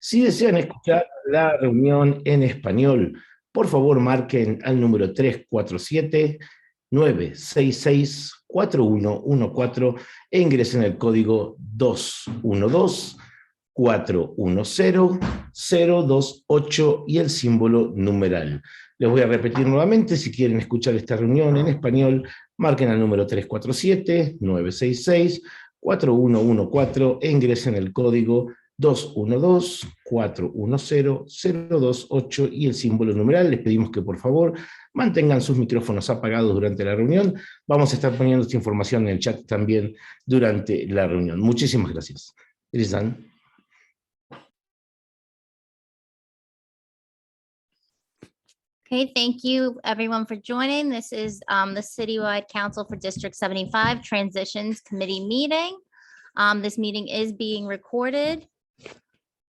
Si desean escuchar la reunión en español, por favor marquen al número 347-966-4114 e ingresen el código 212-410-028 y el símbolo numeral. Les voy a repetir nuevamente, si quieren escuchar esta reunión en español, marquen al número 347-966-4114 e ingresen el código 212-410-028 y el símbolo numeral. Les pedimos que por favor mantengan sus micrófonos apagados durante la reunión. Vamos a estar poniendo esta información en el chat también durante la reunión. Muchísimas gracias. Elizan. Okay, thank you everyone for joining. This is the Citywide Council for District 75 Transitions Committee meeting. This meeting is being recorded.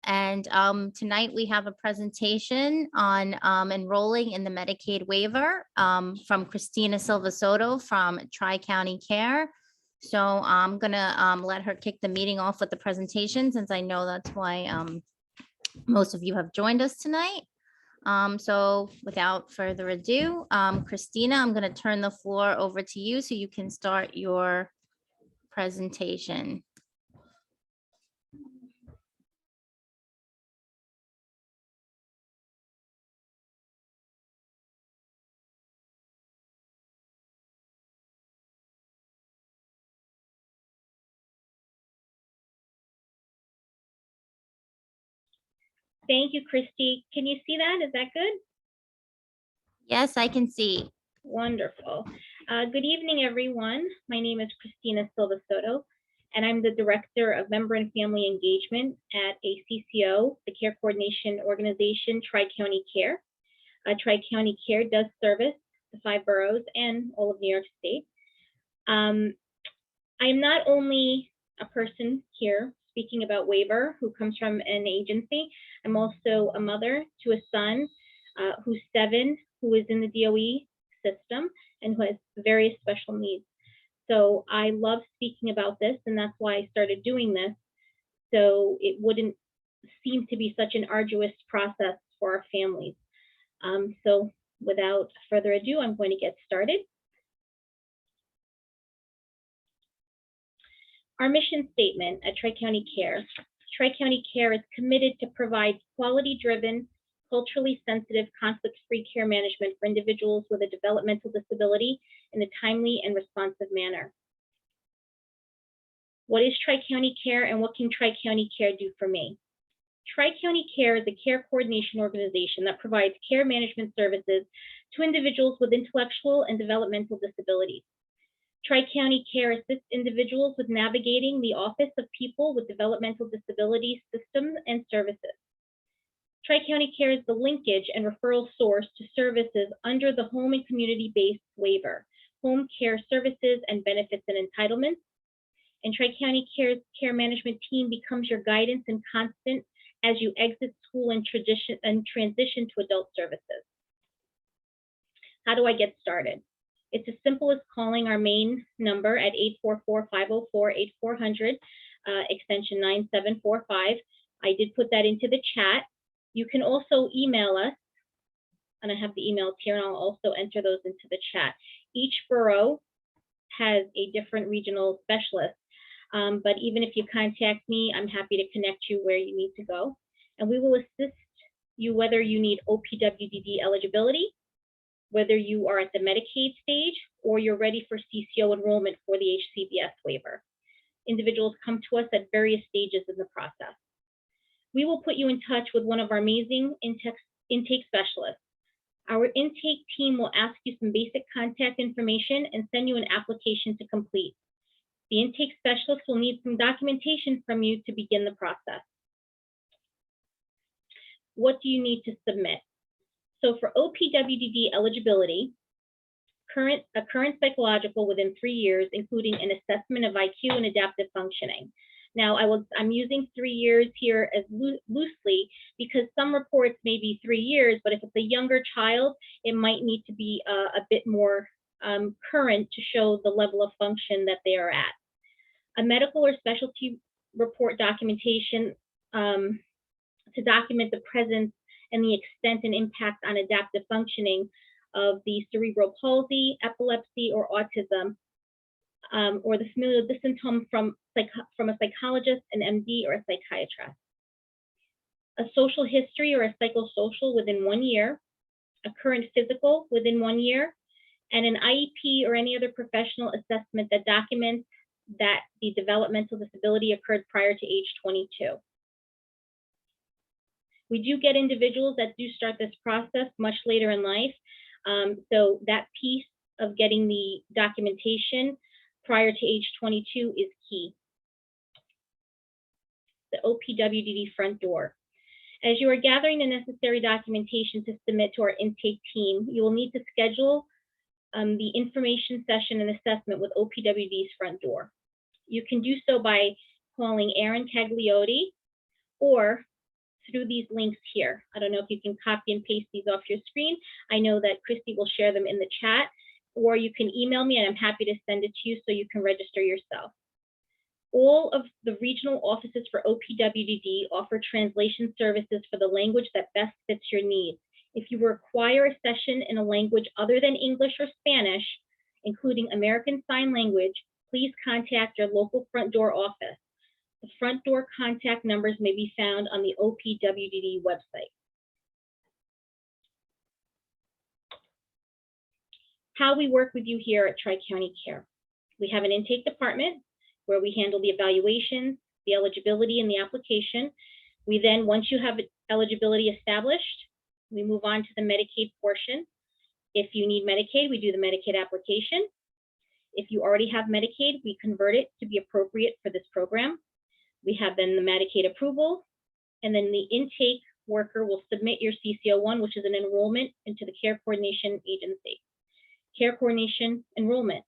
And tonight we have a presentation on enrolling in the Medicaid waiver from Kristina Silva Soto from Tri-County Care. So I'm gonna let her kick the meeting off with the presentation, since I know that's why most of you have joined us tonight. So without further ado, Kristina, I'm going to turn the floor over to you so you can start your presentation. Thank you, Kristie. Can you see that? Is that good? Yes, I can see. Wonderful. Good evening, everyone. My name is Kristina Silva Soto, and I'm the Director of Member and Family Engagement at ACCO, the Care Coordination Organization, Tri-County Care. Tri-County Care does service the 5 boroughs and all of New York State. I am not only a person here speaking about waiver who comes from an agency. I'm also a mother to a son who's 7, who is in the DOE system and who has various special needs. So I love speaking about this, and that's why I started doing this, so it wouldn't seem to be such an arduous process for our families. So without further ado, I'm going to get started. Our mission statement at Tri-County Care. Tri-County Care is committed to provide quality-driven, culturally sensitive, conflict-free care management for individuals with a developmental disability in a timely and responsive manner. What is Tri-County Care, and what can Tri-County Care do for me? Tri-County Care is a care coordination organization that provides care management services to individuals with intellectual and developmental disabilities. Tri-County Care assists individuals with navigating the Office of People with Developmental Disabilities systems and services. Tri-County Care is the linkage and referral source to services under the home and community-based waiver, home care services and benefits and entitlements. And Tri-County Care's care management team becomes your guidance and constant as you exit school and transition to adult services. How do I get started? It's as simple as calling our main number at 844-504-8400, extension 9745. I did put that into the chat. You can also email us, and I have the emails here, and I'll also enter those into the chat. Each borough has a different regional specialist, but even if you contact me, I'm happy to connect you where you need to go. And we will assist you whether you need OPWDD eligibility, whether you are at the Medicaid stage, or you're ready for CCO enrollment for the HCBS waiver. Individuals come to us at various stages in the process. We will put you in touch with one of our amazing intake specialists. Our intake team will ask you some basic contact information and send you an application to complete. The intake specialist will need some documentation from you to begin the process. What do you need to submit? So for OPWDD eligibility, a current psychological within 3 years, including an assessment of IQ and adaptive functioning. Now, I'm using 3 years here as loosely because some reports may be 3 years, but if it's a younger child, it might need to be a bit more current to show the level of function that they are at. A medical or specialty report documentation to document the presence and the extent and impact on adaptive functioning of the cerebral palsy, epilepsy, or autism, or the familial symptom from a psychologist, an MD, or a psychiatrist. A social history or a psychosocial within 1 year, a current physical within 1 year, and an IEP or any other professional assessment that documents that the developmental disability occurred prior to age 22. We do get individuals that do start this process much later in life, so that piece of getting the documentation prior to age 22 is key. The OPWDD front door. As you are gathering the necessary documentation to submit to our intake team, you will need to schedule the information session and assessment with OPWDD's front door. You can do so by calling Aaron Cagliotti or through these links here. I don't know if you can copy and paste these off your screen. I know that Kristie will share them in the chat, or you can email me and I'm happy to send it to you so you can register yourself. All of the regional offices for OPWDD offer translation services for the language that best fits your needs. If you require a session in a language other than English or Spanish, including American Sign Language, please contact your local front door office. The front door contact numbers may be found on the OPWDD website. How we work with you here at Tri-County Care. We have an intake department where we handle the evaluations, the eligibility, and the application. We then, once you have eligibility established, we move on to the Medicaid portion. If you need Medicaid, we do the Medicaid application. If you already have Medicaid, we convert it to be appropriate for this program. We have then the Medicaid approval, and then the intake worker will submit your CCO1, which is an enrollment into the Care Coordination Agency. Care Coordination enrollment.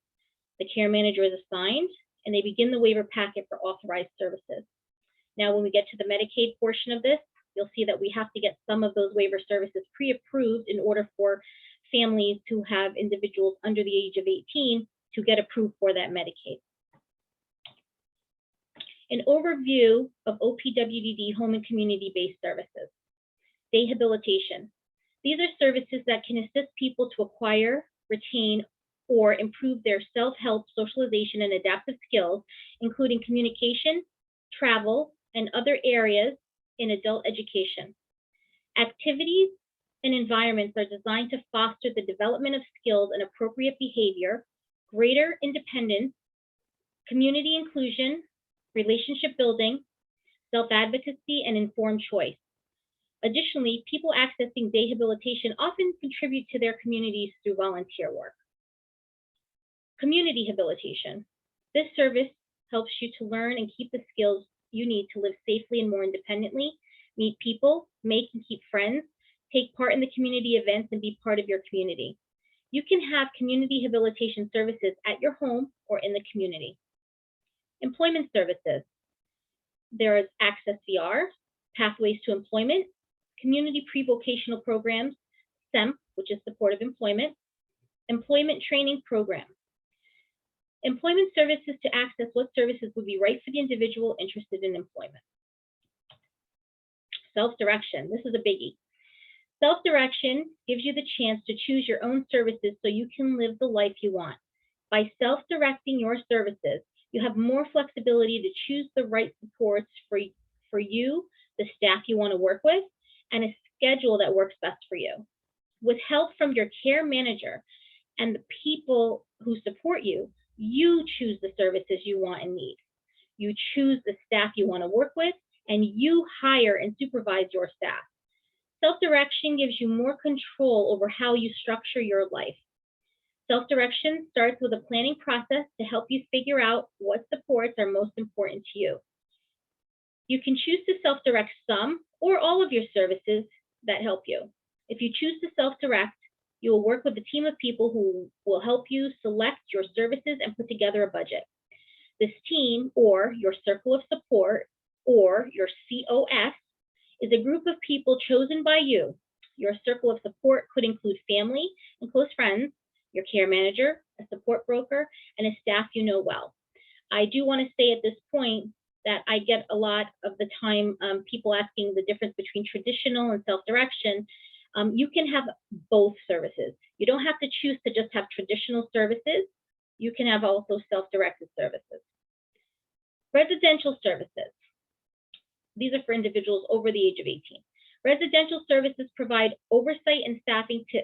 The care manager is assigned, and they begin the waiver packet for authorized services. Now, when we get to the Medicaid portion of this, you'll see that we have to get some of those waiver services pre-approved in order for families who have individuals under the age of 18 to get approved for that Medicaid. An overview of OPWDD home and community-based services. Rehabilitation. These are services that can assist people to acquire, retain, or improve their self-help, socialization, and adaptive skills, including communication, travel, and other areas in adult education. Activities and environments are designed to foster the development of skills and appropriate behavior, greater independence, community inclusion, relationship building, self-advocacy, and informed choice. Additionally, people accessing rehabilitation often contribute to their communities through volunteer work. Community rehabilitation. This service helps you to learn and keep the skills you need to live safely and more independently, meet people, make and keep friends, take part in the community events, and be part of your community. You can have community rehabilitation services at your home or in the community. Employment services. There is Access VR, Pathways to Employment, Community Pre-Vocational Programs, SEMP, which is Supportive Employment, Employment Training Programs. Employment services to access what services would be right for the individual interested in employment. Self-direction, this is a biggie. Self-direction gives you the chance to choose your own services so you can live the life you want. By self-directing your services, you have more flexibility to choose the right supports for you, the staff you want to work with, and a schedule that works best for you. With help from your care manager and the people who support you, you choose the services you want and need. You choose the staff you want to work with, and you hire and supervise your staff. Self-direction gives you more control over how you structure your life. Self-direction starts with a planning process to help you figure out what supports are most important to you. You can choose to self-direct some or all of your services that help you. If you choose to self-direct, you will work with a team of people who will help you select your services and put together a budget. This team, or your circle of support, or your COS, is a group of people chosen by you. Your circle of support could include family and close friends, your care manager, a support broker, and a staff you know well. I do want to say at this point that I get a lot of the time people asking the difference between traditional and self-direction. You can have both services. You don't have to choose to just have traditional services. You can have also self-directed services. Residential services. These are for individuals over the age of 18. Residential services provide oversight and staffing to,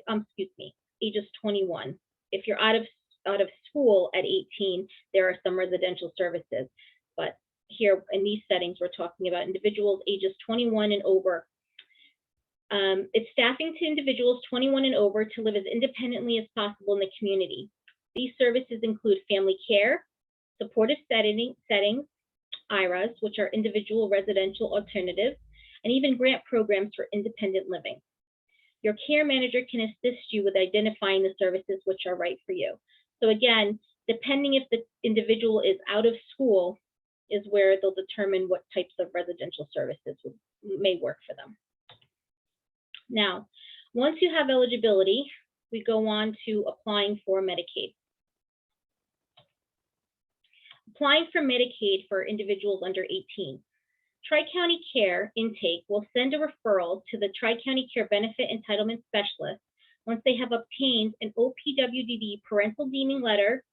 ages 21. If you're out of school at 18, there are some residential services. But here in these settings, we're talking about individuals ages 21 and over. It's staffing to individuals 21 and over to live as independently as possible in the community. These services include family care, supportive settings, IRAs, which are individual residential alternatives, and even grant programs for independent living. Your care manager can assist you with identifying the services which are right for you. So again, depending if the individual is out of school is where they'll determine what types of residential services may work for them. Now, once you have eligibility, we go on to applying for Medicaid. Applying for Medicaid for individuals under 18. Tri-County Care Intake will send a referral to the Tri-County Care Benefit Entitlement Specialist once they have obtained an OPWDD parental deeming letter,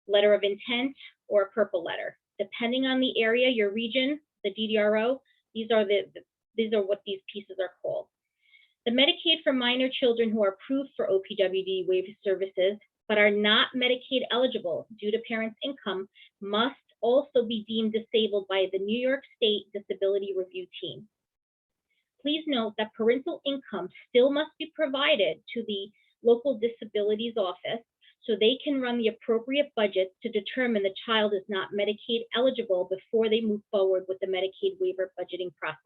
letter of intent, or a purple letter. Depending on the area, your region, the DDRO, these are what these pieces are called. The Medicaid for minor children who are approved for OPWDD waiver services but are not Medicaid eligible due to parents' income must also be deemed disabled by the New York State Disability Review Team. Please note that parental income still must be provided to the local disabilities office so they can run the appropriate budgets to determine the child is not Medicaid eligible before they move forward with the Medicaid waiver budgeting process.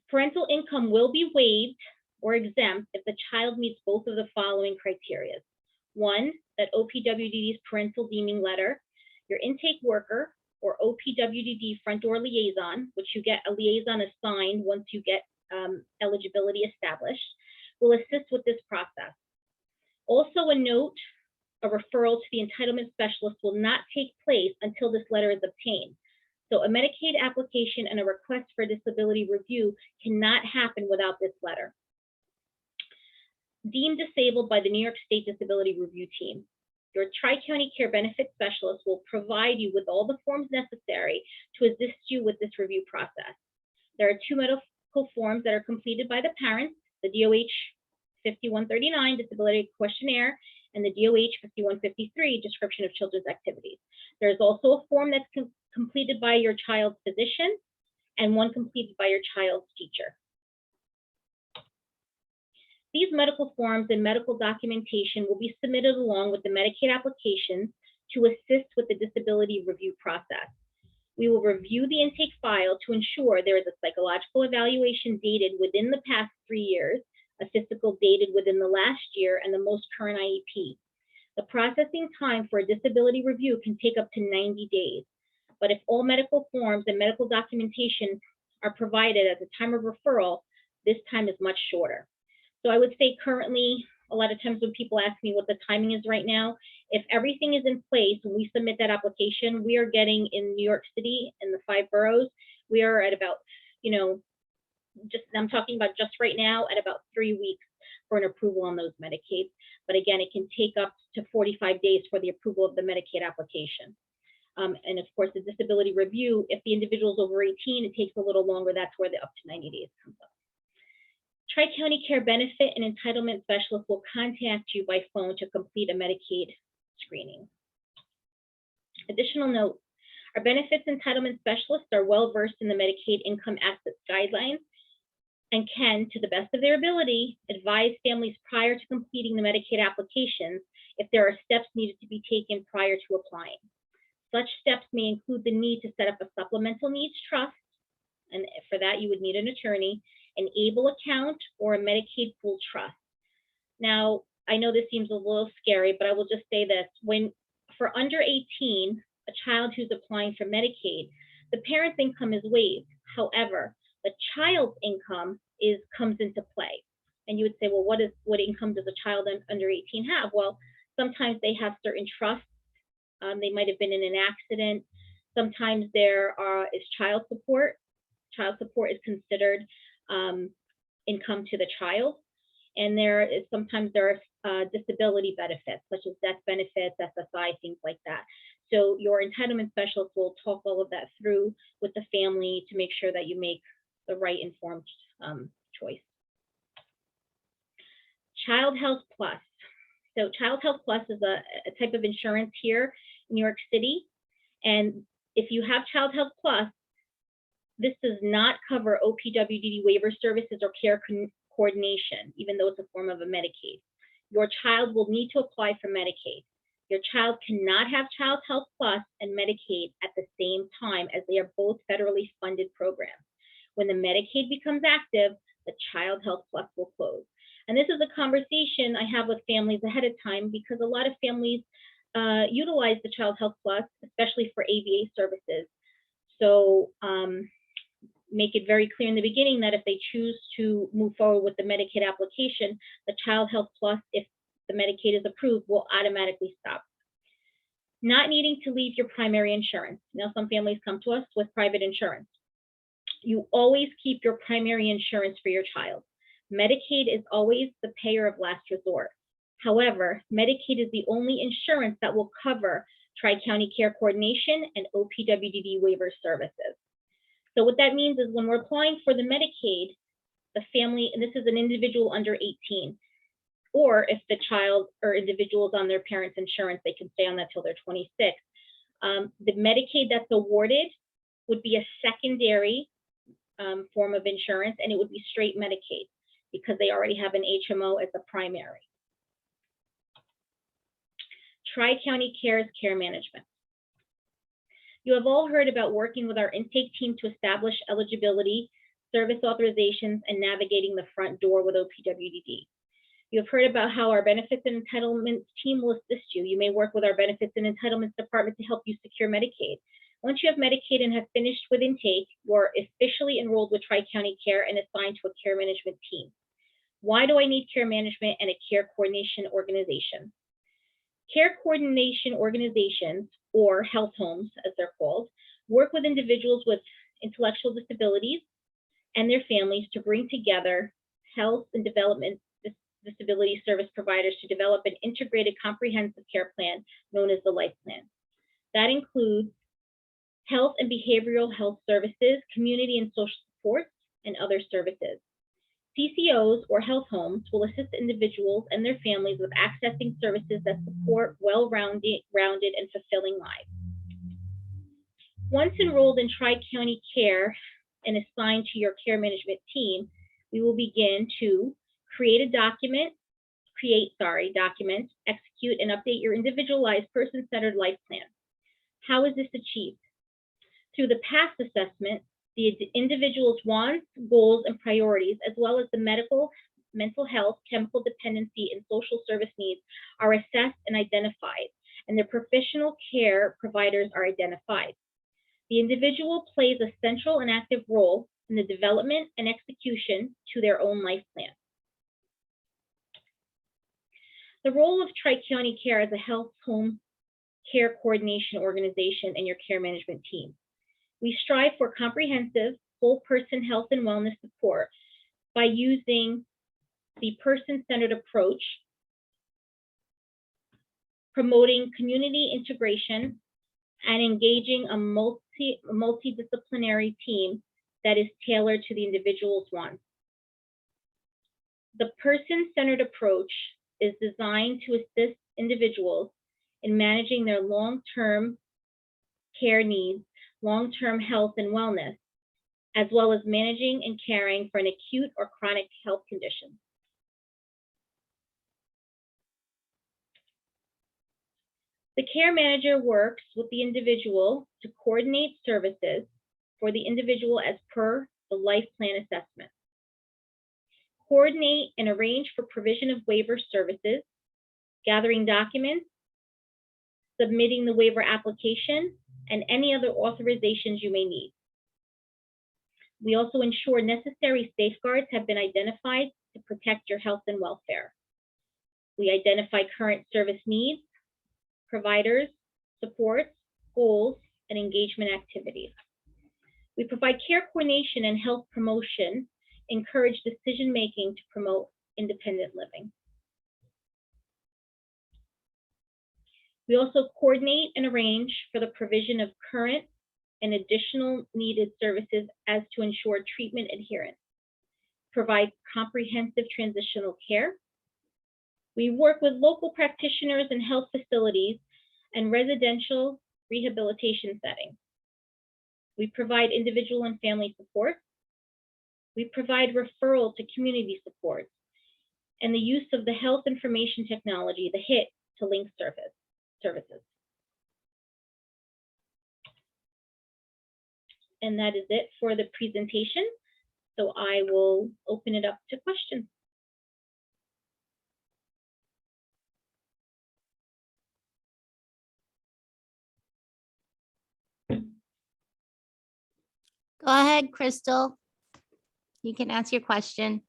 Parental income will be waived or exempt if the child meets both of the following criteria. One, that OPWDD's parental deeming letter, your intake worker or OPWDD front door liaison, which you get a liaison assigned once you get eligibility established, will assist with this process. Also a note, a referral to the entitlement specialist will not take place until this letter is obtained. So a Medicaid application and a request for disability review cannot happen without this letter. Deemed disabled by the New York State Disability Review Team. Your Tri-County Care Benefit Specialist will provide you with all the forms necessary to assist you with this review process. There are two medical forms that are completed by the parents, the DOH 5139 Disability Questionnaire and the DOH 5153 Description of Children's Activities. There is also a form that's completed by your child's physician and one completed by your child's teacher. These medical forms and medical documentation will be submitted along with the Medicaid application to assist with the disability review process. We will review the intake file to ensure there is a psychological evaluation dated within the past 3 years, a physical dated within the last year, and the most current IEP. The processing time for a disability review can take up to 90 days. But if all medical forms and medical documentation are provided at the time of referral, this time is much shorter. So I would say currently, a lot of times when people ask me what the timing is right now, if everything is in place, when we submit that application, we are getting in New York City, in the 5 boroughs, we are at about, I'm talking about just right now, at about 3 weeks for an approval on those Medicaid. But again, it can take up to 45 days for the approval of the Medicaid application. And of course, the disability review, if the individual is over 18, it takes a little longer. That's where the up to 90 days comes up. Tri-County Care Benefit and Entitlement Specialist will contact you by phone to complete a Medicaid screening. Additional note, our benefits entitlement specialists are well versed in the Medicaid income assets guidelines and can, to the best of their ability, advise families prior to completing the Medicaid applications if there are steps needed to be taken prior to applying. Such steps may include the need to set up a supplemental needs trust, and for that you would need an attorney, an ABLE account, or a Medicaid pool trust. Now, I know this seems a little scary, but I will just say this. For under 18, a child who's applying for Medicaid, the parent's income is waived. However, the child's income comes into play. And you would say, well, what income does a child under 18 have? Well, sometimes they have certain trusts They might have been in an accident. Sometimes there is child support. Child support is considered income to the child. And sometimes there are disability benefits, such as death benefits, SSI, things like that. So your entitlement specialist will talk all of that through with the family to make sure that you make the right informed choice. Child Health Plus. So Child Health Plus is a type of insurance here in New York City. And if you have Child Health Plus, this does not cover OPWDD waiver services or care coordination, even though it's a form of a Medicaid. Your child will need to apply for Medicaid. Your child cannot have Child Health Plus and Medicaid at the same time, as they are both federally funded programs. When the Medicaid becomes active, the Child Health Plus will close. And this is a conversation I have with families ahead of time, because a lot of families utilize the Child Health Plus, especially for ABA services. So make it very clear in the beginning that if they choose to move forward with the Medicaid application, the Child Health Plus, if the Medicaid is approved, will automatically stop. Not needing to leave your primary insurance. Now, some families come to us with private insurance. You always keep your primary insurance for your child. Medicaid is always the payer of last resort. However, Medicaid is the only insurance that will cover Tri-County Care Coordination and OPWDD waiver services. So what that means is when we're applying for the Medicaid, the family, and this is an individual under 18, or if the child or individual is on their parents' insurance, they can stay on that till they're 26. The Medicaid that's awarded would be a secondary form of insurance, and it would be straight Medicaid because they already have an HMO as a primary. Tri-County Care's care management. You have all heard about working with our intake team to establish eligibility, service authorizations, and navigating the front door with OPWDD. You have heard about how our benefits and entitlements team will assist you. You may work with our benefits and entitlements department to help you secure Medicaid. Once you have Medicaid and have finished with intake, you are officially enrolled with Tri-County Care and assigned to a care management team. Why do I need care management and a care coordination organization? Care coordination organizations, or health homes as they're called, work with individuals with intellectual disabilities and their families to bring together health and development disability service providers to develop an integrated comprehensive care plan known as the Life Plan. That includes health and behavioral health services, community and social supports, and other services. CCOs, or health homes, will assist individuals and their families with accessing services that support well-rounded and fulfilling lives. Once enrolled in Tri-County Care and assigned to your care management team, we will begin to create, execute, and update your individualized person-centered life plan. How is this achieved? Through the past assessment, the individual's wants, goals, and priorities, as well as the medical, mental health, chemical dependency, and social service needs are assessed and identified, and their professional care providers are identified. The individual plays a central and active role in the development and execution to their own life plan. The role of Tri-County Care as a health home care coordination organization and your care management team. We strive for comprehensive, whole person health and wellness support by using the person-centered approach, promoting community integration, and engaging a multidisciplinary team that is tailored to the individual's wants. The person-centered approach is designed to assist individuals in managing their long-term care needs, long-term health and wellness, as well as managing and caring for an acute or chronic health condition. The care manager works with the individual to coordinate services for the individual as per the life plan assessment. Coordinate and arrange for provision of waiver services, gathering documents, submitting the waiver application, and any other authorizations you may need. We also ensure necessary safeguards have been identified to protect your health and welfare. We identify current service needs, providers, supports, goals, and engagement activities. We provide care coordination and health promotion, encourage decision-making to promote independent living. We also coordinate and arrange for the provision of current and additional needed services as to ensure treatment adherence, provide comprehensive transitional care. We work with local practitioners and health facilities and residential rehabilitation settings. We provide individual and family support. We provide referral to community support and the use of the health information technology, the HIT, to link services. And that is it for the presentation. So I will open it up to questions. Go ahead, Crystal. You can ask your question.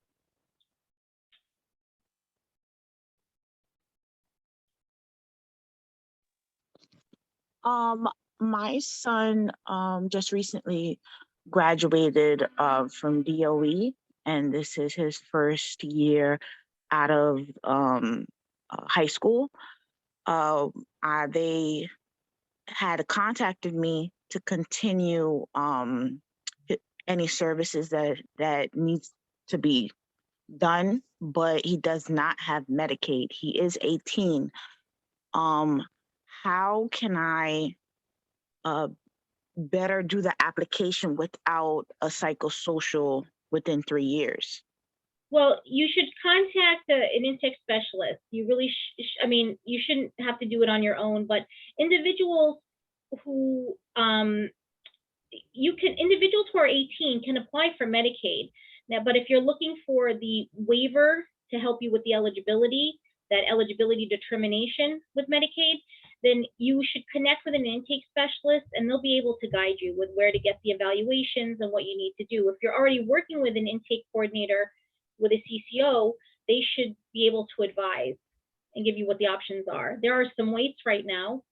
My son just recently graduated from DOE, and this is his first year out of high school. They had contacted me to continue any services that needs to be done, but he does not have Medicaid. He is 18. How can I better do the application without a psychosocial within 3 years? Well, you should contact an intake specialist. You really, I mean, you shouldn't have to do it on your own, but individuals who, individuals who are 18 can apply for Medicaid. Now, but if you're looking for the waiver to help you with the eligibility, that eligibility determination with Medicaid, then you should connect with an intake specialist and they'll be able to guide you with where to get the evaluations and what you need to do. If you're already working with an intake coordinator with a CCO, they should be able to advise and give you what the options are. There are some waits right now.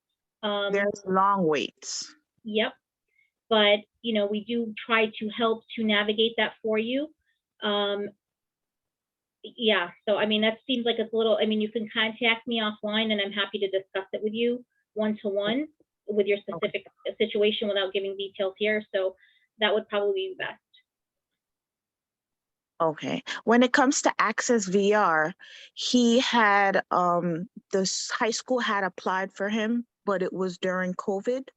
There's long waits. Yep. But, you know, we do try to help to navigate that for you. Yeah, so I mean, that seems like it's a little, I mean, you can contact me offline and I'm happy to discuss it with you one-to-one with your specific situation without giving details here. So that would probably be best. Okay. When it comes to Access VR, he had, the high school had applied for him, but it was during COVID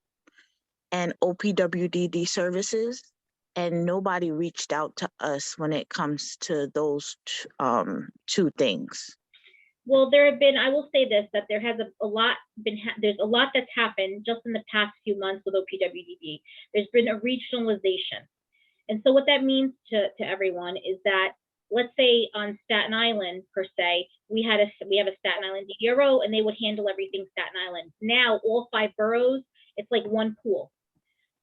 and OPWDD services, and nobody reached out to us when it comes to those two things. Well, there have been, I will say this, that there has a lot been, there's a lot that's happened just in the past few months with OPWDD. There's been a regionalization. And so what that means to everyone is that, let's say on Staten Island per se, we have a Staten Island DDRO and they would handle everything Staten Island. Now all 5 boroughs, it's like one pool.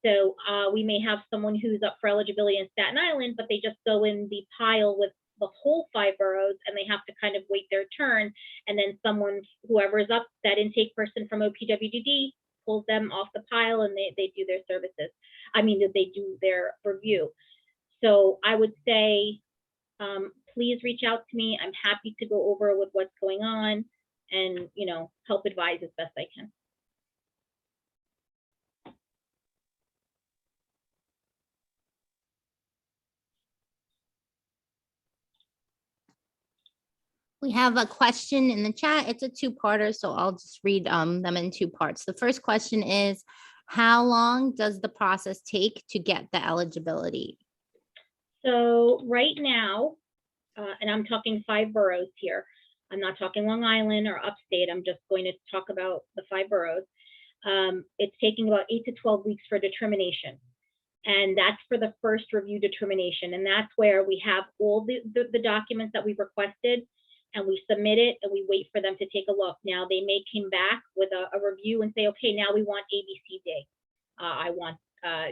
So we may have someone who's up for eligibility in Staten Island, but they just go in the pile with the whole 5 boroughs and they have to kind of wait their turn. And then someone, whoever is up, that intake person from OPWDD, pulls them off the pile and they do their services. I mean, they do their review. So I would say, please reach out to me. I'm happy to go over with what's going on and, you know, help advise as best I can. We have a question in the chat. It's a 2-parter, so I'll just read them in 2 parts. The first question is, how long does the process take to get the eligibility? So right now, and I'm talking 5 boroughs here. I'm not talking Long Island or upstate. I'm just going to talk about the 5 boroughs. It's taking about 8 to 12 weeks for determination. And that's for the first review determination. And that's where we have all the documents that we requested and we submit it and we wait for them to take a look. Now they may come back with a review and say, okay, now we want ABCD. I want,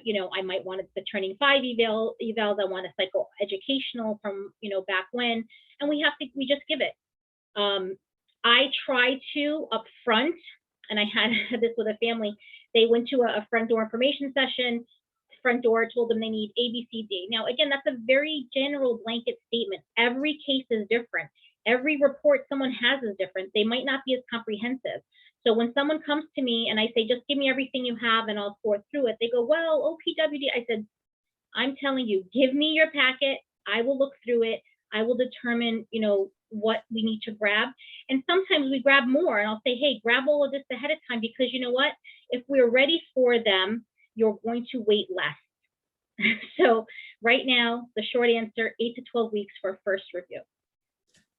you know, I might want the turning 5 evals. I want a psychoeducational from, you know, back when, and we just give it. I try to upfront and I had this with a family. They went to a front door information session. Front door told them they need A, B, C, D. Now, again, that's a very general blanket statement. Every case is different. Every report someone has is different. They might not be as comprehensive. So when someone comes to me and I say, just give me everything you have and I'll sort through it, they go, well, OPWDD. I said, I'm telling you, give me your packet. I will look through it. I will determine, you know, what we need to grab. And sometimes we grab more, and I'll say, hey, grab all of this ahead of time, because you know what? If we're ready for them, you're going to wait less. So right now, the short answer, 8 to 12 weeks for first review.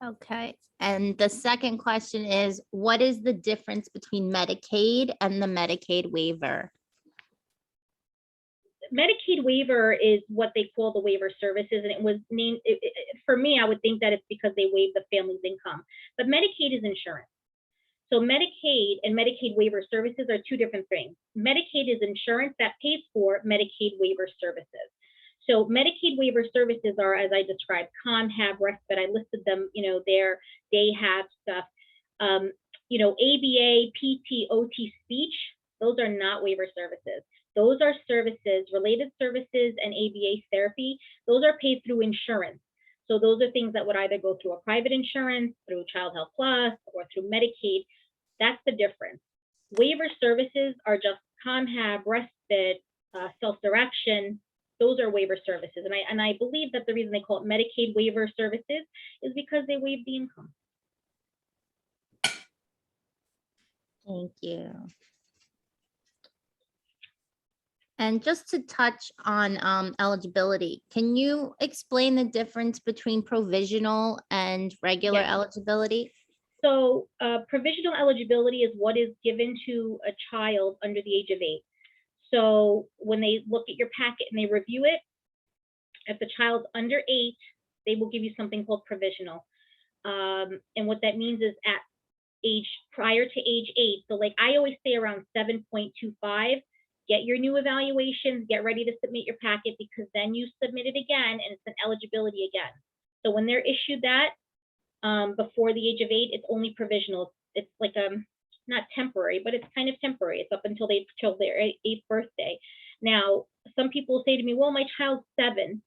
Okay. And the second question is, what is the difference between Medicaid and the Medicaid waiver? Medicaid waiver is what they call the waiver services, and it was named, for me, I would think that it's because they waive the family's income, but Medicaid is insurance. So Medicaid and Medicaid waiver services are two different things. Medicaid is insurance that pays for Medicaid waiver services. So Medicaid waiver services are, as I described, COM, HAB, respite. I listed them, you know, there, they have stuff. You know, ABA, PT, OT, speech, those are not waiver services. Those are services, related services, and ABA therapy. Those are paid through insurance. So those are things that would either go through a private insurance, through Child Health Plus, or through Medicaid. That's the difference. Waiver services are just COM, HAB, respite, self-direction. Those are waiver services. And I believe that the reason they call it Medicaid waiver services is because they waive the income. Thank you. And just to touch on eligibility, can you explain the difference between provisional and regular Yes. eligibility? So provisional eligibility is what is given to a child under the age of 8. So when they look at your packet and they review it, if the child's under 8, they will give you something called provisional. And what that means is at age prior to age 8. So like I always say around 7.25, get your new evaluations, get ready to submit your packet, because then you submit it again and it's an eligibility again. So when they're issued that before the age of 8, it's only provisional. It's like not temporary, but it's kind of temporary. It's up until their 8th birthday. Now, some people say to me, well, my child's 7.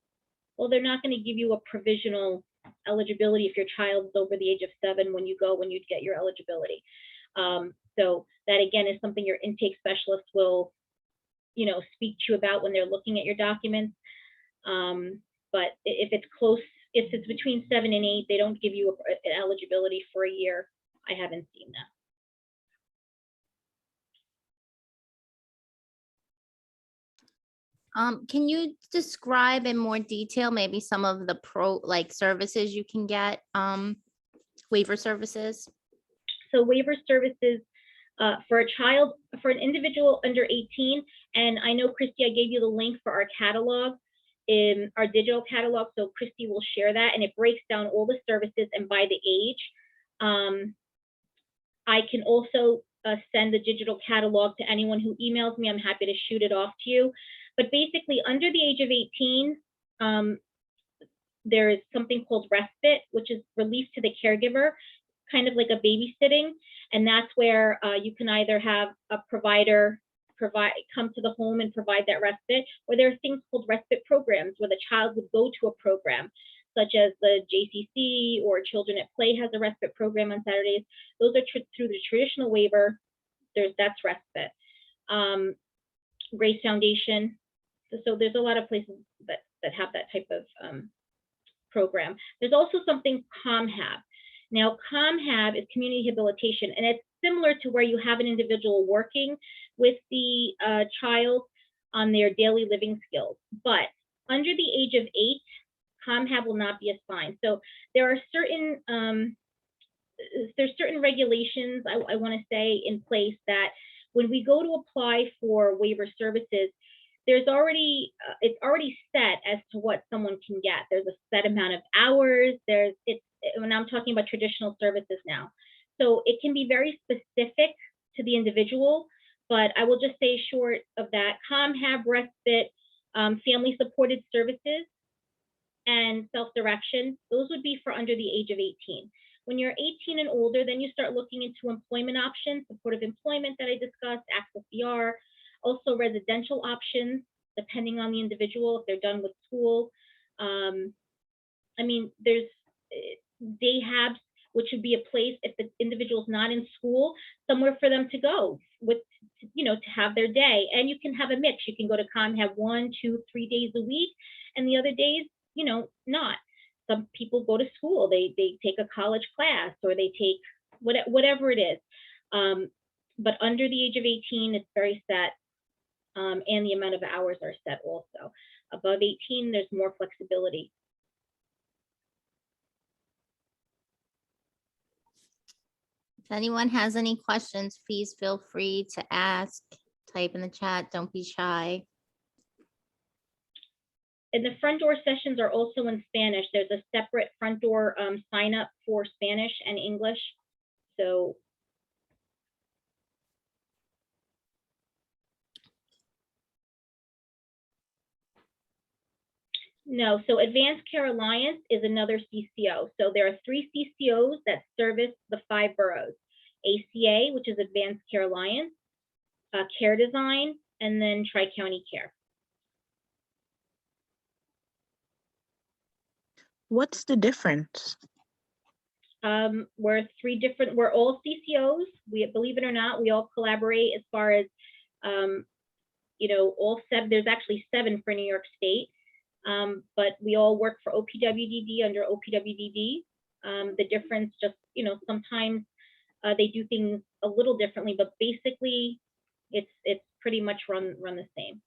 Well, they're not going to give you a provisional eligibility if your child's over the age of 7 when you get your eligibility. So that again is something your intake specialist will, you know, speak to you about when they're looking at your documents. But if it's close, if it's between 7 and 8, they don't give you an eligibility for a year. I haven't seen that. Can you describe in more detail maybe some of the services you can get, waiver services? So waiver services for a child, for an individual under 18, and I know, Kristie, I gave you the link for our catalog, in our digital catalog, so Kristie will share that, and it breaks down all the services and by the age. I can also send the digital catalog to anyone who emails me. I'm happy to shoot it off to you. But basically, under the age of 18, there is something called respite, which is relief to the caregiver, kind of like a babysitting. And that's where you can either have a provider come to the home and provide that respite, or there are things called respite programs where the child would go to a program, such as the JCC or Children at Play has a respite program on Saturdays. Those are through the traditional waiver. That's respite. Grace Foundation. So there's a lot of places that have that type of program. There's also something COM-HAB. Now, COM-HAB is community rehabilitation, and it's similar to where you have an individual working with the child on their daily living skills. But under the age of 8, COM-HAB will not be assigned. So there are certain regulations, I want to say, in place that when we go to apply for waiver services, there's already it's already set as to what someone can get. There's a set amount of hours. When I'm talking about traditional services now, so it can be very specific to the individual. But I will just say, short of that, COM-HAB, respite, family supported services, and self-direction, those would be for under the age of 18. When you're 18 and older, then you start looking into employment options, supportive employment that I discussed, Access VR, also residential options, depending on the individual, if they're done with school. I mean, there's day habs, which would be a place, if the individual's not in school, somewhere for them to go with, you know, to have their day. And you can have a mix. You can go to COM, have 1, 2, 3 days a week, and the other days, you know, not. Some people go to school, they take a college class, or they take whatever it is. But under the age of 18, it's very set, and the amount of hours are set also. Above 18, there's more flexibility. If anyone has any questions, please feel free to ask, type in the chat, don't be shy. And the front door sessions are also in Spanish. There's a separate front door sign up for Spanish and English. So no, so Advanced Care Alliance is another CCO. So there are 3 CCOs that service the 5 boroughs: ACA, which is Advanced Care Alliance, Care Design, and then Tri-County Care. What's the difference? We're all CCOs. We, believe it or not, we all collaborate as far as, you know, all 7, there's actually 7 for New York State. But we all work for OPWDD under OPWDD. The difference, just, you know, sometimes they do things a little differently, but basically it's pretty much run the same.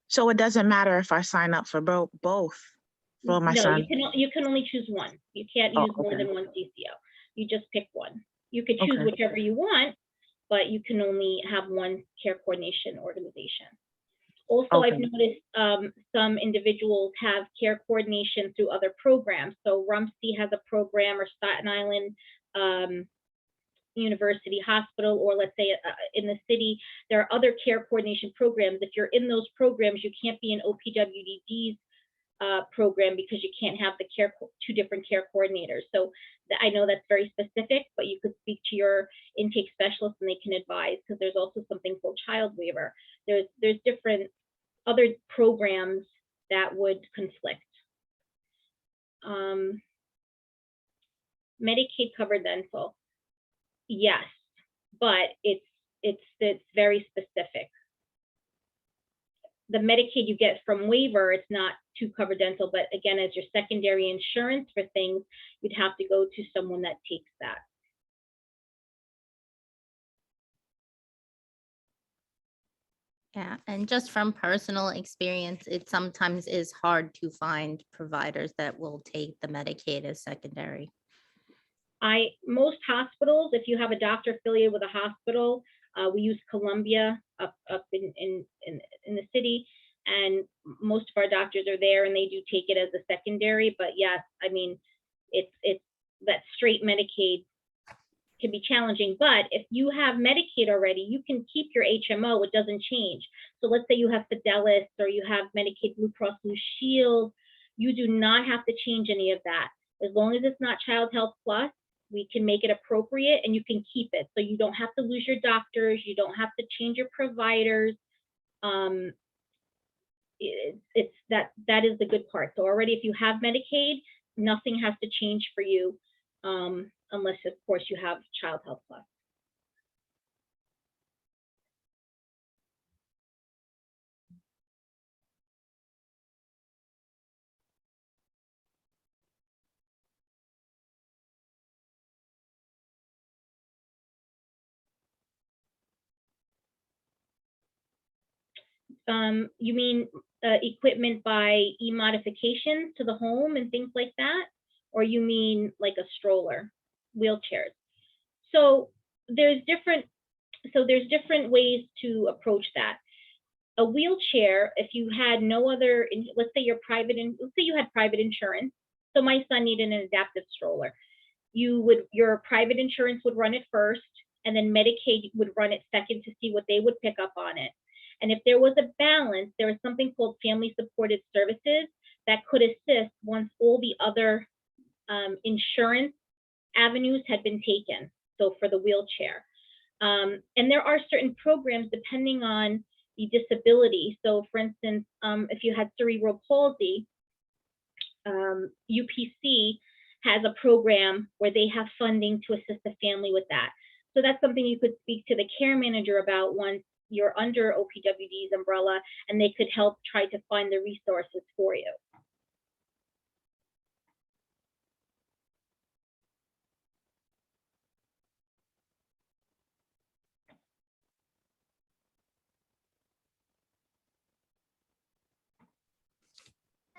So it doesn't matter if I sign up for both for my son? No, you can only choose one. You can't use more than one CCO. You just pick one. You could choose whichever you want, but you can only have one care coordination organization. Also, I've noticed some individuals have care coordination through other programs. So Rumsey has a program, or Staten Island University Hospital, or let's say in the city, there are other care coordination programs. If you're in those programs, you can't be in OPWDD's program because you can't have the 2 different care coordinators. So I know that's very specific, but you could speak to your intake specialist and they can advise, because there's also something called child waiver. There's different other programs that would conflict. Medicaid covered dental, yes, but it's very specific. The Medicaid you get from waiver, it's not to cover dental, but again, as your secondary insurance for things, you'd have to go to someone that takes that. Yeah, and just from personal experience, it sometimes is hard to find providers that will take the Medicaid as secondary. Most hospitals, if you have a doctor affiliated with a hospital, we use Columbia up in the city, and most of our doctors are there and they do take it as a secondary. But yes, I mean, it's that straight Medicaid can be challenging. But if you have Medicaid already, you can keep your HMO, it doesn't change. So let's say you have Fidelis or you have Medicaid Blue Cross Blue Shield, you do not have to change any of that. As long as it's not Child Health Plus, we can make it appropriate and you can keep it. So you don't have to lose your doctors, you don't have to change your providers. That is the good part. So already if you have Medicaid, nothing has to change for you, unless of course you have Child Health Plus. You mean equipment by e-modifications to the home and things like that? Or you mean like a stroller, wheelchairs? So there's different ways to approach that. A wheelchair, if you had no other, let's say you had private insurance. So my son needed an adaptive stroller. Your private insurance would run it first, and then Medicaid would run it second to see what they would pick up on it. And if there was a balance, there was something called family supported services that could assist once all the other insurance avenues had been taken. So for the wheelchair. And there are certain programs depending on the disability. So for instance, if you had cerebral palsy, UPC has a program where they have funding to assist the family with that. So that's something you could speak to the care manager about once you're under OPWD's umbrella, and they could help try to find the resources for you.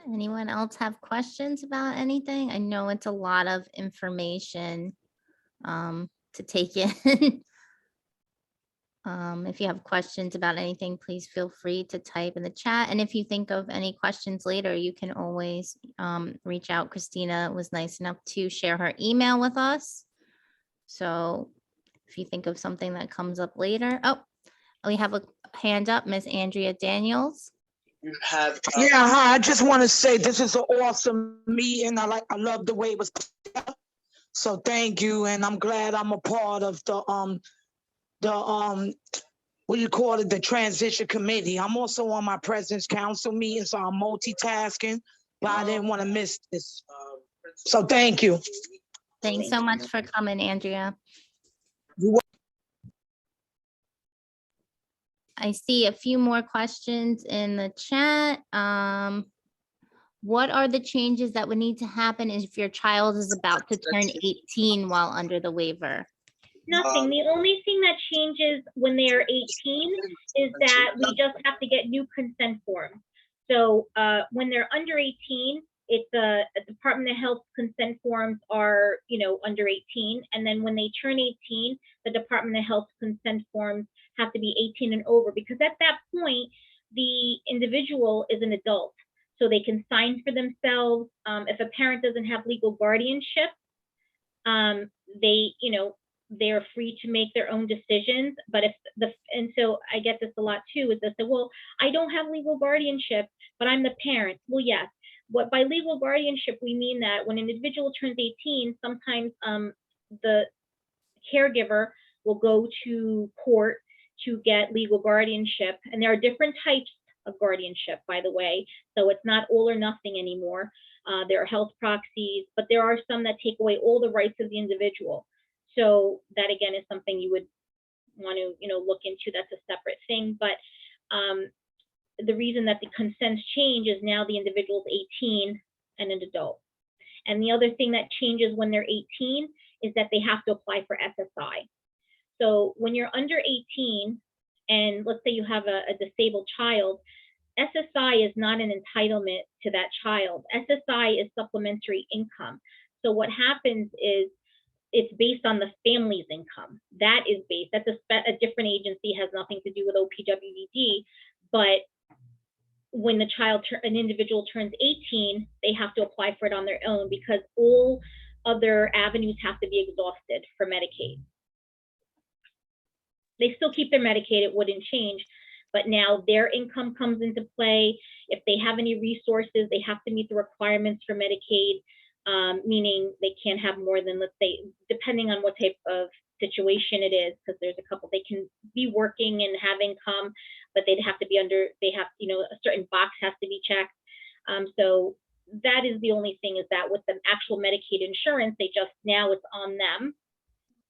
Anyone else have questions about anything? I know it's a lot of information to take in. If you have questions about anything, please feel free to type in the chat. And if you think of any questions later, you can always reach out. Christina was nice enough to share her email with us. So if you think of something that comes up later. Oh, we have a hand up, Miss Andrea Daniels. Yeah, hi. I just want to say this is an awesome meeting. I love the way it was put together. So thank you, and I'm glad I'm a part of the what do you call it, the transition committee. I'm also on my president's council meeting, so I'm multitasking, but I didn't want to miss this. So thank you. Thanks so much for coming, Andrea. I see a few more questions in the chat. What are the changes that would need to happen if your child is about to turn 18 while under the waiver? Nothing. The only thing that changes when they are 18 is that we just have to get new consent forms. So when they're under 18, it's a Department of Health consent forms are, under 18. And then when they turn 18, the Department of Health consent forms have to be 18 and over, because at that point, the individual is an adult. So they can sign for themselves. If a parent doesn't have legal guardianship, they're free to make their own decisions. But and so I get this a lot too, is they say, well, I don't have legal guardianship, but I'm the parent. Well, yes. What by legal guardianship, we mean that when an individual turns 18, sometimes the caregiver will go to court to get legal guardianship. And there are different types of guardianship, by the way. So it's not all or nothing anymore. There are health proxies, but there are some that take away all the rights of the individual. So that again is something you would want to, look into. That's a separate thing. But the reason that the consents change is now the individual is 18 and an adult. And the other thing that changes when they're 18 is that they have to apply for SSI. So when you're under 18, and let's say you have a disabled child, SSI is not an entitlement to that child. SSI is supplementary income. So what happens is it's based on the family's income. That's a different agency, has nothing to do with OPWDD. But when an individual turns 18, they have to apply for it on their own, because all other avenues have to be exhausted for Medicaid. They still keep their Medicaid, it wouldn't change, but now their income comes into play. If they have any resources, they have to meet the requirements for Medicaid, meaning they can't have more than, let's say, depending on what type of situation it is, because there's a couple, they can be working and have income, but they'd have to be a certain box has to be checked. So that is the only thing, is that with the actual Medicaid insurance, now it's on them.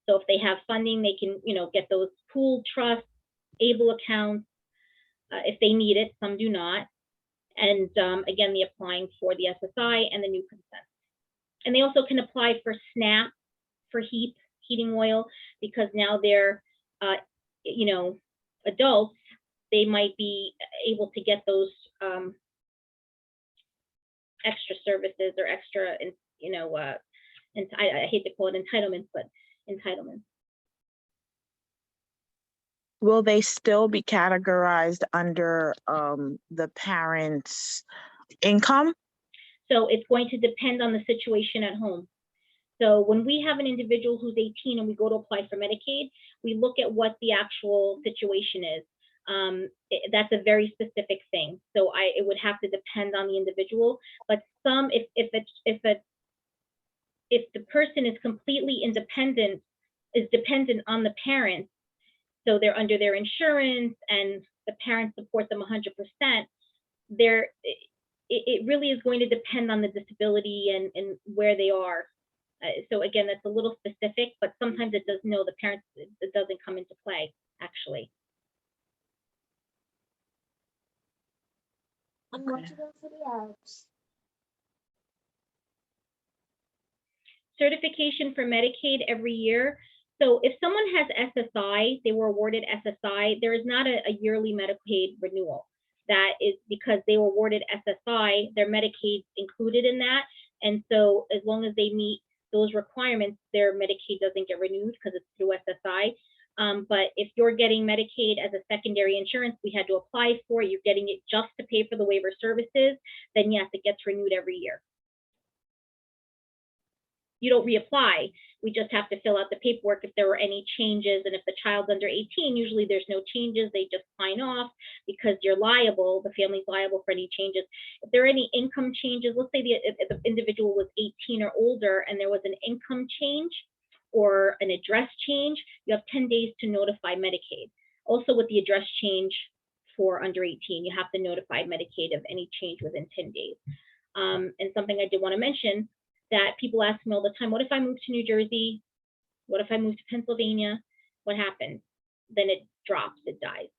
So if they have funding, they can, get those pooled trusts, ABLE accounts, if they need it. Some do not. And again, the applying for the SSI and the new consent. And they also can apply for SNAP for heating oil, because now they're, adults. They might be able to get those extra services or extra, and I hate to call it entitlements, but entitlements. Will they still be categorized under the parent's income? So it's going to depend on the situation at home. So when we have an individual who's 18 and we go to apply for Medicaid, we look at what the actual situation is. That's a very specific thing. So it would have to depend on the individual. But some, if if the person is completely independent, is dependent on the parents, so they're under their insurance and the parents support them 100%, it really is going to depend on the disability and where they are. So again, that's a little specific, but sometimes it does know the parents, it doesn't come into play, actually. I'm going to go for the ads. Certification for Medicaid every year. So if someone has SSI, they were awarded SSI, there is not a yearly Medicaid renewal. That is because they were awarded SSI, their Medicaid included in that. And so as long as they meet those requirements, their Medicaid doesn't get renewed because it's through SSI. But if you're getting Medicaid as a secondary insurance, we had to apply for it, you're getting it just to pay for the waiver services, then yes, it gets renewed every year. You don't reapply. We just have to fill out the paperwork if there were any changes. And if the child's under 18, usually there's no changes. They just sign off because you're liable. The family's liable for any changes. If there are any income changes, let's say the individual was 18 or older and there was an income change or an address change, you have 10 days to notify Medicaid. Also with the address change for under 18, you have to notify Medicaid of any change within 10 days. And something I did want to mention, that people ask me all the time, what if I move to New Jersey? What if I move to Pennsylvania? What happens? Then it drops, it dies.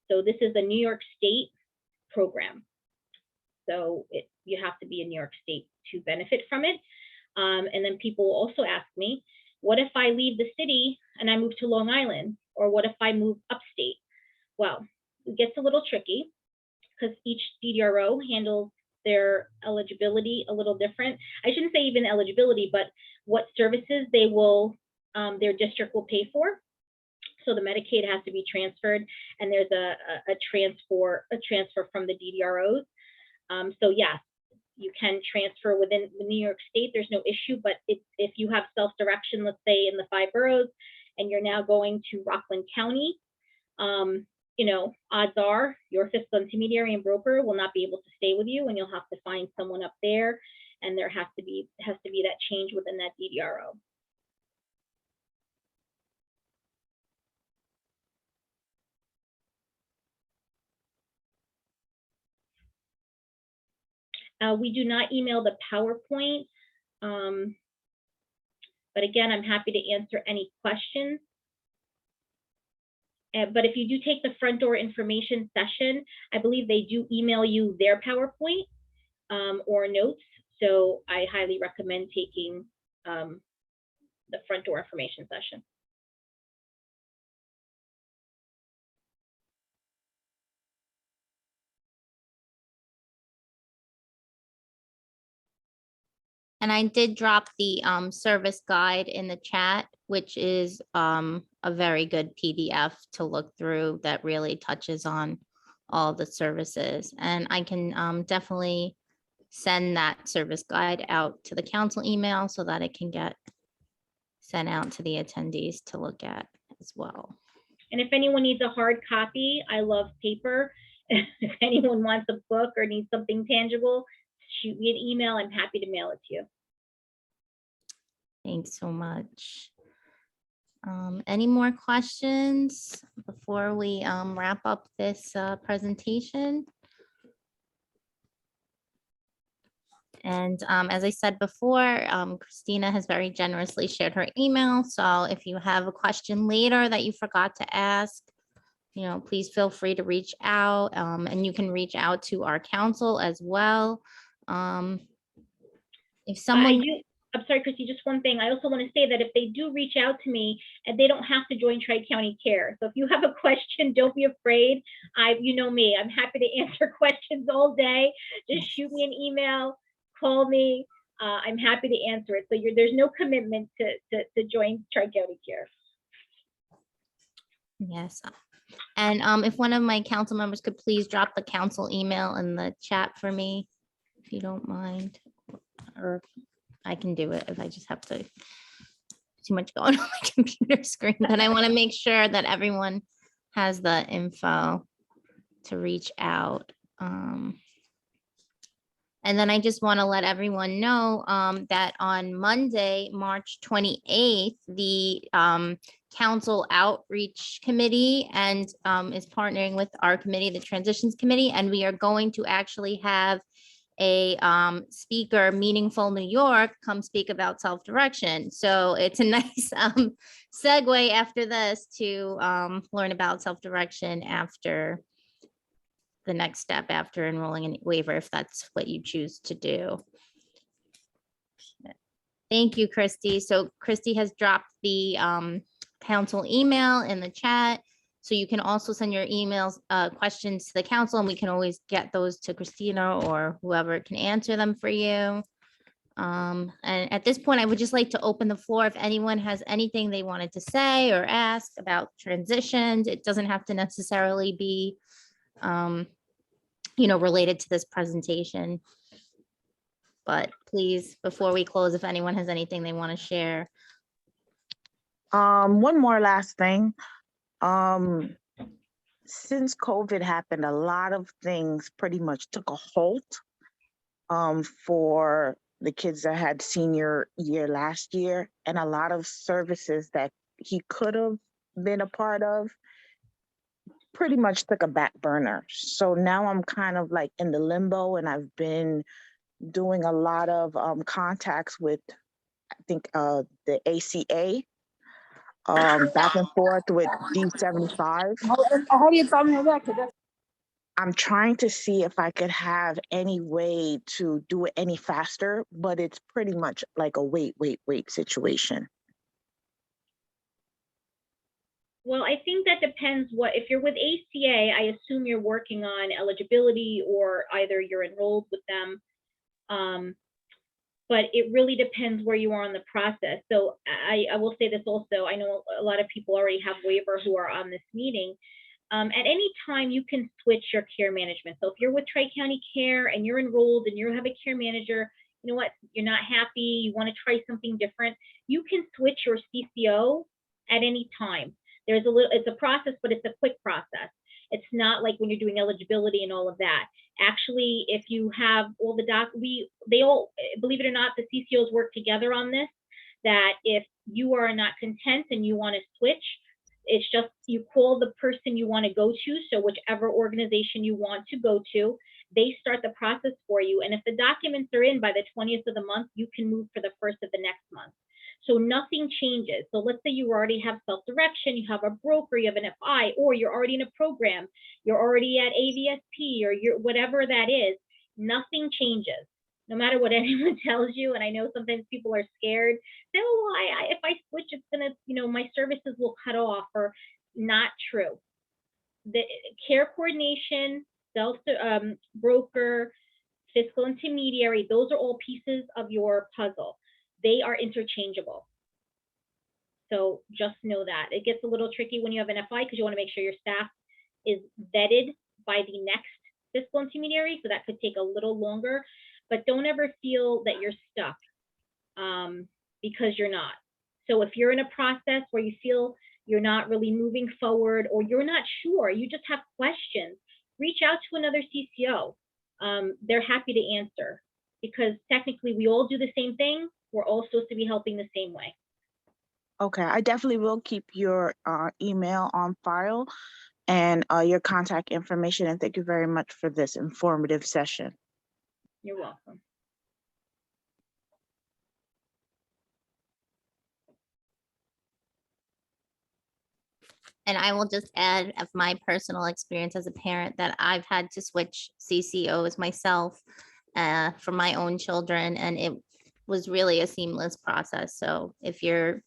So this is a New York State program. So you have to be in New York State to benefit from it. And then people also ask me, what if I leave the city and I move to Long Island? Or what if I move upstate? Well, it gets a little tricky because each DDRO handles their eligibility a little different. I shouldn't say even eligibility, but what services they will, their district will pay for. So the Medicaid has to be transferred, and there's a transfer from the DDROs. So yes, you can transfer within the New York State. There's no issue, but if you have self-direction, let's say in the 5 boroughs, and you're now going to Rockland County, you know, odds are your fiscal intermediary and broker will not be able to stay with you, and you'll have to find someone up there, and there has to be that change within that DDRO. We do not email the PowerPoint, but again, I'm happy to answer any questions. But if you do take the front door information session, I believe they do email you their PowerPoint or notes. So I highly recommend taking the front door information session. And I did drop the service guide in the chat, which is a very good PDF to look through that really touches on all the services. And I can definitely send that service guide out to the council email so that it can get sent out to the attendees to look at as well. And if anyone needs a hard copy, I love paper. If anyone wants a book or needs something tangible, shoot me an email. I'm happy to mail it to you. Thanks so much. Any more questions before we wrap up this presentation? And as I said before, Christina has very generously shared her email. So if you have a question later that you forgot to ask, you know, please feel free to reach out, and you can reach out to our council as well. If someone, I'm sorry, Kristie, just one thing. I also want to say that if they do reach out to me, and they don't have to join Tri-County Care. So if you have a question, don't be afraid. You know me, I'm happy to answer questions all day. Just shoot me an email, call me. I'm happy to answer it. So there's no commitment to join Tri-County Care. yes. And if one of my council members could please drop the council email in the chat for me, if you don't mind, or I can do it if I just have too much going on my computer screen, but I want to make sure that everyone has the info to reach out. And then I just want to let everyone know that on Monday, March 28th, the Council Outreach Committee and is partnering with our committee, the Transitions Committee, and we are going to actually have a speaker, Meaningful New York, come speak about self-direction. So it's a nice segue after this to learn about self-direction after the next step after enrolling in waiver, if that's what you choose to do. Thank you, Kristie. So Kristie has dropped the council email in the chat. So you can also send your emails, questions to the council, and we can always get those to Christina or whoever can answer them for you. And at this point, I would just like to open the floor if anyone has anything they wanted to say or ask about transitions. It doesn't have to necessarily be related to this presentation. But please, before we close, if anyone has anything they want to share. One more last thing. Since COVID happened, a lot of things pretty much took a halt for the kids that had senior year last year, and a lot of services that he could have been a part of pretty much took a back burner. So now I'm kind of like in the limbo, and I've been doing a lot of contacts with, I think, the ACA, back and forth with D75. I'm trying to see if I could have any way to do it any faster, but it's pretty much like a wait situation. Well, I think that depends if you're with ACA, I assume you're working on eligibility or either you're enrolled with them. But it really depends where you are on the process. So I will say this also, I know a lot of people already have waiver who are on this meeting. At any time you can switch your care management. So if you're with Tri-County Care and you're enrolled and you have a care manager, you know what, you're not happy, you want to try something different, you can switch your CCO at any time. It's a process, but it's a quick process. It's not like when you're doing eligibility and all of that. Actually, if you have all the they all, believe it or not, the CCOs work together on this, that if you are not content and you want to switch, it's just you call the person you want to go to. So whichever organization you want to go to, they start the process for you. And if the documents are in by the 20th of the month, you can move for the 1st of the next month. So nothing changes. So let's say you already have self-direction, you have a broker, you have an FI, or you're already in a program, you're already at AVSP, or you're whatever that is, nothing changes. No matter what anyone tells you, and I know sometimes people are scared, say, oh, well, if I switch, it's gonna, my services will cut off, or not true. The care coordination, broker, fiscal intermediary, those are all pieces of your puzzle. They are interchangeable. So just know that. It gets a little tricky when you have an FI because you want to make sure your staff is vetted by the next fiscal intermediary. So that could take a little longer, but don't ever feel that you're stuck because you're not. So if you're in a process where you feel you're not really moving forward or you're not sure, you just have questions, reach out to another CCO. They're happy to answer because technically we all do the same thing. We're all supposed to be helping the same way. Okay, I definitely will keep your email on file and your contact information. And thank you very much for this informative session. You're welcome. And I will just add of my personal experience as a parent that I've had to switch CCOs myself for my own children, and it was really a seamless process. So if you're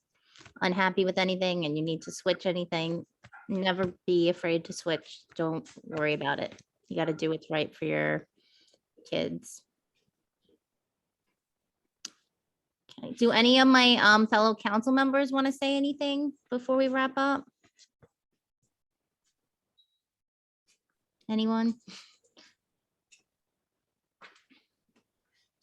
unhappy with anything and you need to switch anything, never be afraid to switch. Don't worry about it. You got to do what's right for your kids. Okay. Do any of my fellow council members want to say anything before we wrap up? Anyone?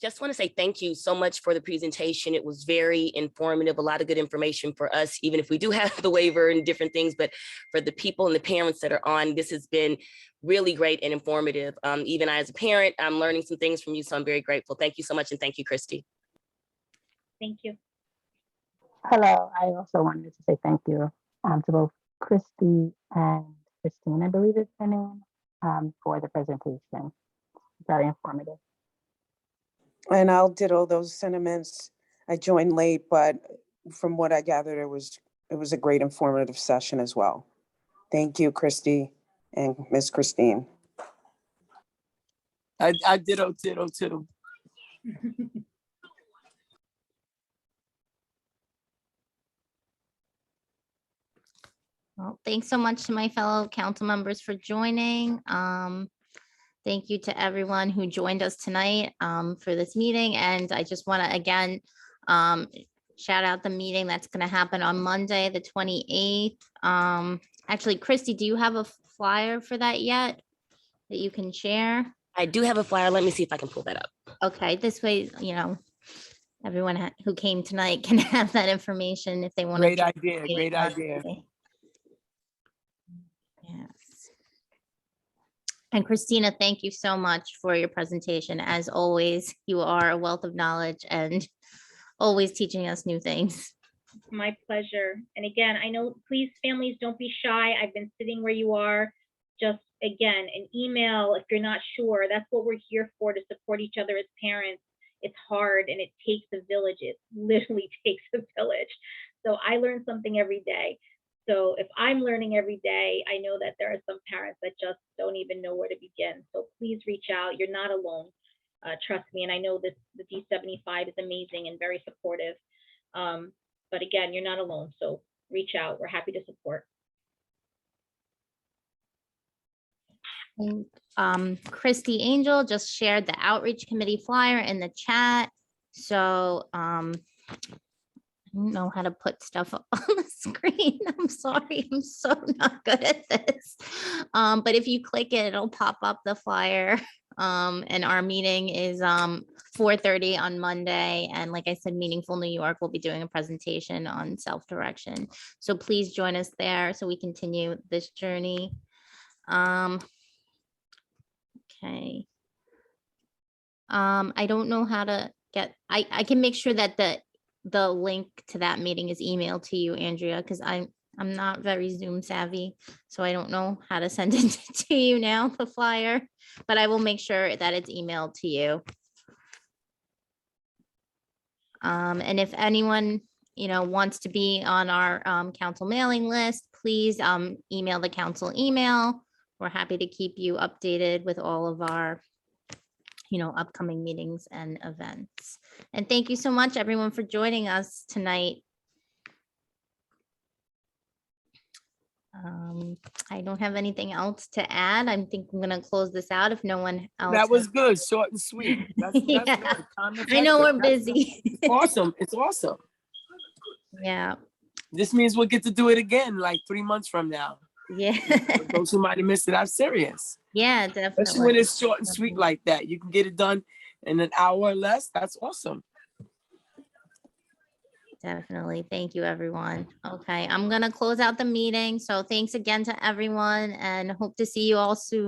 just want to say thank you so much for the presentation. It was very informative, a lot of good information for us, even if we do have the waiver and different things, but for the people and the parents that are on, this has been really great and informative. Even as a parent, I'm learning some things from you, so I'm very grateful. Thank you so much, and thank you, Kristie. Thank you. Hello, I also wanted to say thank you to both Kristie and Christine, I believe is her name, for the presentation. Very informative. And I'll ditto those sentiments. I joined late, but from what I gathered, it was a great informative session as well. Thank you, Kristie and Miss Christine. I ditto too. Well, thanks so much to my fellow council members for joining. Thank you to everyone who joined us tonight for this meeting. And I just want to again shout out the meeting that's going to happen on Monday, the 28th. Actually, Kristie, do you have a flyer for that yet that you can share? I do have a flyer. Let me see if I can pull that up. Okay, this way, you know, everyone who came tonight can have that information if they want to. Great idea. Great idea. Yes. And Christina, thank you so much for your presentation. As always, you are a wealth of knowledge and always teaching us new things. My pleasure. And again, I know, please, families, don't be shy. I've been sitting where you are. Just again, an email if you're not sure. That's what we're here for, to support each other as parents. It's hard and it takes a village. It literally takes a village. So I learn something every day. So if I'm learning every day, I know that there are some parents that just don't even know where to begin. So please reach out. You're not alone. Trust me. And I know this, the D75 is amazing and very supportive. But again, you're not alone. So reach out. We're happy to support. Kristie Angel just shared the outreach committee flyer in the chat. So I don't know how to put stuff up on the screen. I'm sorry, I'm so not good at this. But if you click it, it'll pop up the flyer. And our meeting is 4:30 on Monday. And like I said, Meaningful New York will be doing a presentation on self-direction. So please join us there so we continue this journey. Okay. I don't know how to get, I can make sure that the link to that meeting is emailed to you, Andrea, because I'm not very Zoom savvy, so I don't know how to send it to you now, the flyer, but I will make sure that it's emailed to you. And if anyone, you know, wants to be on our council mailing list, please email the council email. We're happy to keep you updated with all of our, you know, upcoming meetings and events. And thank you so much, everyone, for joining us tonight. I don't have anything else to add. I think I'm going to close this out if no one else. That was good, short and sweet. That's Yeah. good. I know we're busy. It's awesome. It's awesome. Yeah. This means we'll get to do it again like 3 months from now. Yeah. For those who might have missed it, I'm serious. Yeah, definitely. Especially when it's short and sweet like that. You can get it done in an hour or less. That's awesome. Definitely. Thank you, everyone. Okay, I'm going to close out the meeting. So thanks again to everyone and hope to see you all soon.